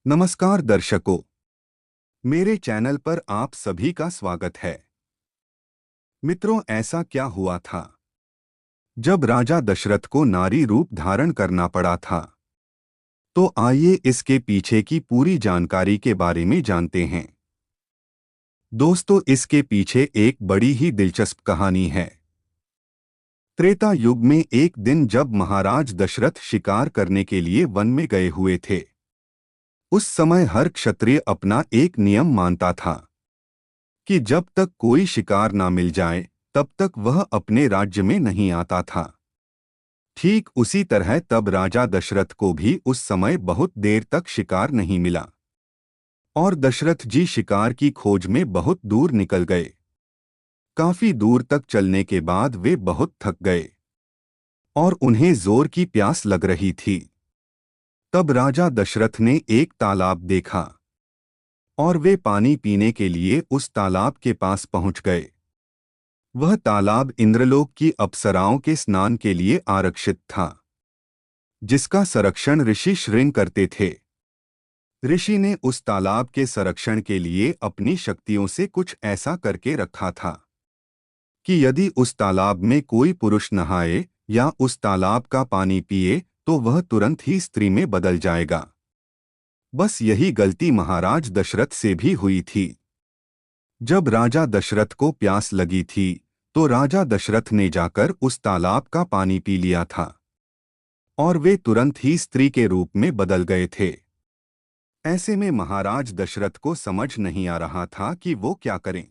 नमस्कार दर्शकों, मेरे चैनल पर आप सभी का स्वागत है। मित्रों, ऐसा क्या हुआ था जब राजा दशरथ को नारी रूप धारण करना पड़ा था? तो आइए इसके पीछे की पूरी जानकारी के बारे में जानते हैं। दोस्तों, इसके पीछे एक बड़ी ही दिलचस्प कहानी है। त्रेता युग में एक दिन जब महाराज दशरथ शिकार करने के लिए वन में गए हुए थे, उस समय हर क्षत्रिय अपना एक नियम मानता था कि जब तक कोई शिकार ना मिल जाए तब तक वह अपने राज्य में नहीं आता था। ठीक उसी तरह तब राजा दशरथ को भी उस समय बहुत देर तक शिकार नहीं मिला और दशरथ जी शिकार की खोज में बहुत दूर निकल गए। काफी दूर तक चलने के बाद वे बहुत थक गए और उन्हें जोर की प्यास लग रही थी। तब राजा दशरथ ने एक तालाब देखा और वे पानी पीने के लिए उस तालाब के पास पहुंच गए। वह तालाब इंद्रलोक की अप्सराओं के स्नान के लिए आरक्षित था, जिसका संरक्षण ऋषि श्रृंग करते थे। ऋषि ने उस तालाब के संरक्षण के लिए अपनी शक्तियों से कुछ ऐसा करके रखा था कि यदि उस तालाब में कोई पुरुष नहाए या उस तालाब का पानी पिए तो वह तुरंत ही स्त्री में बदल जाएगा। बस यही गलती महाराज दशरथ से भी हुई थी। जब राजा दशरथ को प्यास लगी थी तो राजा दशरथ ने जाकर उस तालाब का पानी पी लिया था और वे तुरंत ही स्त्री के रूप में बदल गए थे। ऐसे में महाराज दशरथ को समझ नहीं आ रहा था कि वो क्या करें।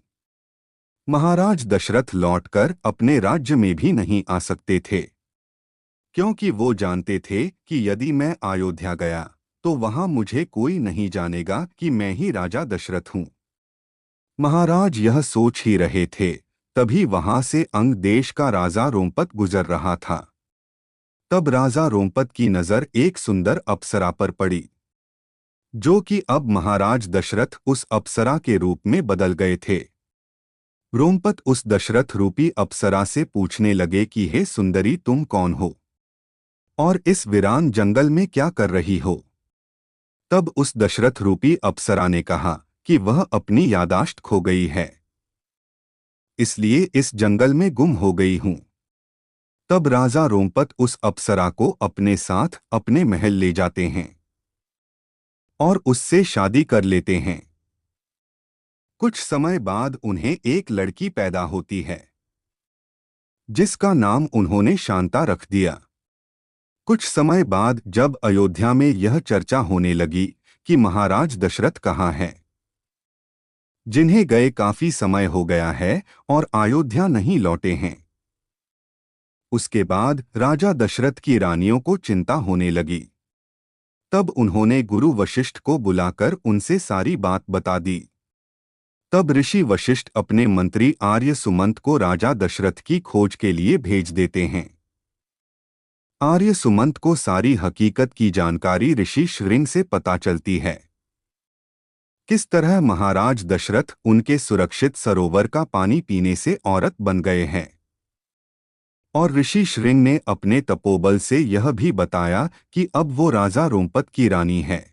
महाराज दशरथ लौटकर अपने राज्य में भी नहीं आ सकते थे, क्योंकि वो जानते थे कि यदि मैं अयोध्या गया तो वहां मुझे कोई नहीं जानेगा कि मैं ही राजा दशरथ हूं। महाराज यह सोच ही रहे थे, तभी वहां से अंग देश का राजा रोमपत गुजर रहा था। तब राजा रोमपत की नजर एक सुंदर अप्सरा पर पड़ी, जो कि अब महाराज दशरथ उस अप्सरा के रूप में बदल गए थे। रोमपत उस दशरथ रूपी अप्सरा से पूछने लगे कि हे सुंदरी, तुम कौन हो और इस वीरान जंगल में क्या कर रही हो? तब उस दशरथ रूपी अप्सरा ने कहा कि वह अपनी यादाश्त खो गई है, इसलिए इस जंगल में गुम हो गई हूं। तब राजा रोमपत उस अप्सरा को अपने साथ अपने महल ले जाते हैं और उससे शादी कर लेते हैं। कुछ समय बाद उन्हें एक लड़की पैदा होती है, जिसका नाम उन्होंने शांता रख दिया। कुछ समय बाद जब अयोध्या में यह चर्चा होने लगी कि महाराज दशरथ कहाँ हैं, जिन्हें गए काफी समय हो गया है और अयोध्या नहीं लौटे हैं, उसके बाद राजा दशरथ की रानियों को चिंता होने लगी। तब उन्होंने गुरु वशिष्ठ को बुलाकर उनसे सारी बात बता दी। तब ऋषि वशिष्ठ अपने मंत्री आर्य सुमंत को राजा दशरथ की खोज के लिए भेज देते हैं। आर्य सुमंत को सारी हकीकत की जानकारी ऋषि श्रृंग से पता चलती है। किस तरह महाराज दशरथ उनके सुरक्षित सरोवर का पानी पीने से औरत बन गए हैं, और ऋषि श्रृंग ने अपने तपोबल से यह भी बताया कि अब वो राजा रोमपत की रानी है।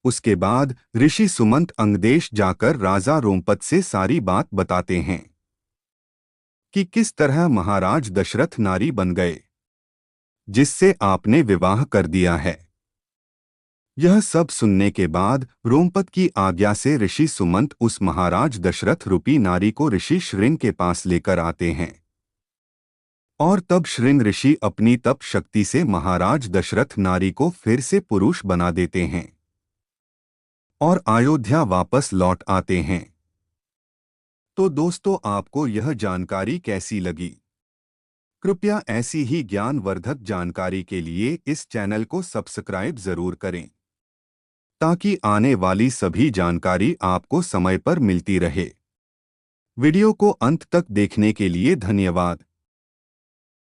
उसके बाद ऋषि सुमंत अंगदेश जाकर राजा रोमपत से सारी बात बताते हैं कि किस तरह महाराज दशरथ नारी बन गए, जिससे आपने विवाह कर दिया है। यह सब सुनने के बाद रोमपत की आज्ञा से ऋषि सुमंत उस महाराज दशरथ रूपी नारी को ऋषि श्रृंग के पास लेकर आते हैं और तब श्रृंग ऋषि अपनी तप शक्ति से महाराज दशरथ नारी को फिर से पुरुष बना देते हैं और अयोध्या वापस लौट आते हैं। तो दोस्तों, आपको यह जानकारी कैसी लगी? कृपया ऐसी ही ज्ञानवर्धक जानकारी के लिए इस चैनल को सब्सक्राइब जरूर करें, ताकि आने वाली सभी जानकारी आपको समय पर मिलती रहे। वीडियो को अंत तक देखने के लिए धन्यवाद।